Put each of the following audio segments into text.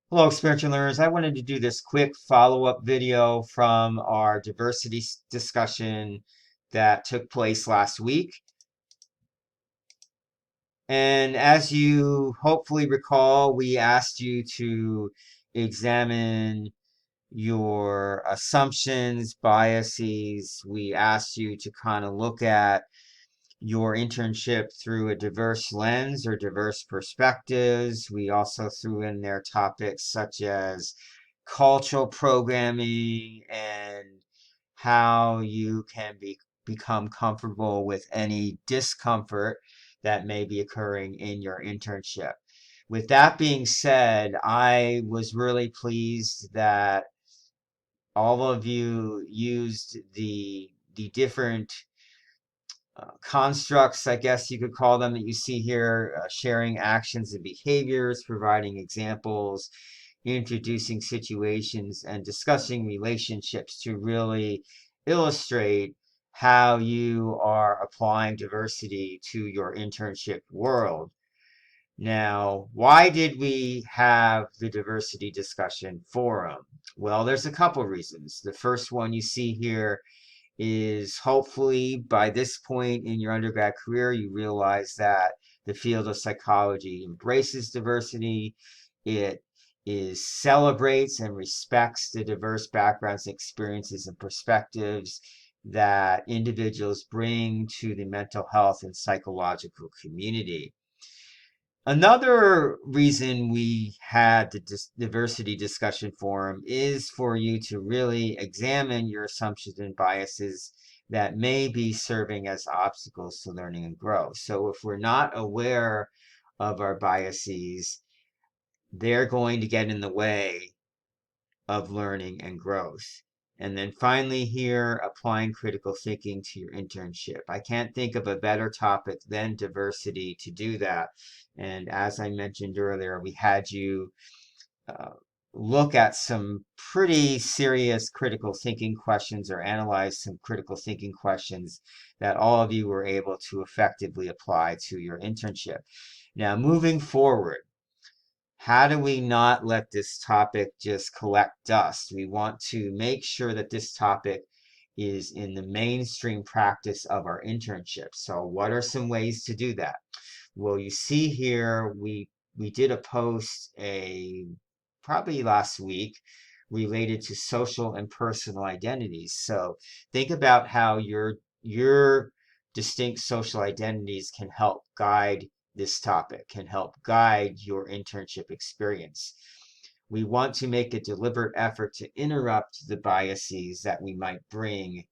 Hello, experienced learners. I wanted to do this quick follow-up video from our diversity discussion that took place last week. And as you hopefully recall, we asked you to examine your assumptions, biases. We asked you to kind of look at your internship through a diverse lens or diverse perspectives. We also threw in there topics such as cultural programming and how you can become comfortable with any discomfort that may be occurring in your internship. With that being said, I was really pleased that all of you used the different constructs, I guess you could call them, that you see here, sharing actions and behaviors, providing examples, introducing situations, and discussing relationships to really illustrate how you are applying diversity to your internship world. Now, why did we have the diversity discussion forum? Well, there's a couple reasons. The first one you see here is hopefully by this point in your undergrad career, you realize that the field of psychology embraces diversity. It celebrates and respects the diverse backgrounds, experiences, and perspectives that individuals bring to the mental health and psychological community. Another reason we had the diversity discussion forum is for you to really examine your assumptions and biases that may be serving as obstacles to learning and growth. So if we're not aware of our biases, they're going to get in the way of learning and growth. And then finally here, applying critical thinking to your internship. I can't think of a better topic than diversity to do that. And as I mentioned earlier, we had you uh, look at some pretty serious critical thinking questions or analyze some critical thinking questions that all of you were able to effectively apply to your internship. Now, moving forward, how do we not let this topic just collect dust? We want to make sure that this topic is in the mainstream practice of our internship. So what are some ways to do that? Well, you see here, we did a post probably last week related to social and personal identities. So think about how your distinct social identities can help guide this topic, can help guide your internship experience. We want to make a deliberate effort to interrupt the biases that we might bring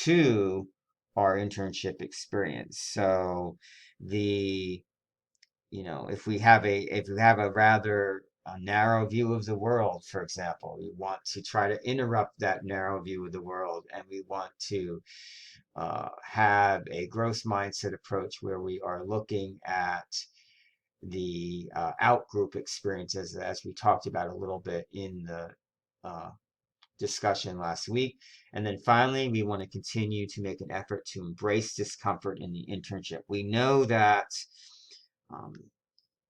to our internship experience. So the if we have a rather narrow view of the world, for example, we want to try to interrupt that narrow view of the world, and we want to have a growth mindset approach where we are looking at the out-group experiences, as we talked about a little bit in the uh, discussion last week. And then finally, we want to continue to make an effort to embrace discomfort in the internship. We know that um,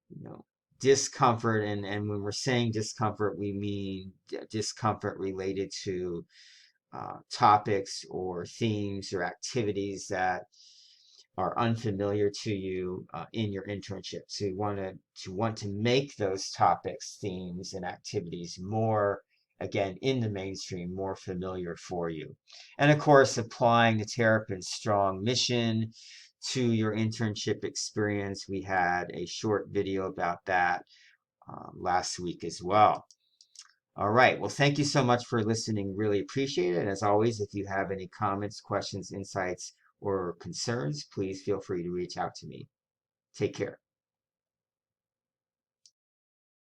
you know, discomfort, and when we're saying discomfort, we mean discomfort related to topics or themes or activities that are unfamiliar to you in your internship. So you want to make those topics, themes, and activities more, again, in the mainstream, more familiar for you. And of course, applying the Terrapin Strong mission to your internship experience. We had a short video about that last week as well. All right. Well, thank you so much for listening. Really appreciate it. And as always, if you have any comments, questions, insights, or concerns, please feel free to reach out to me. Take care.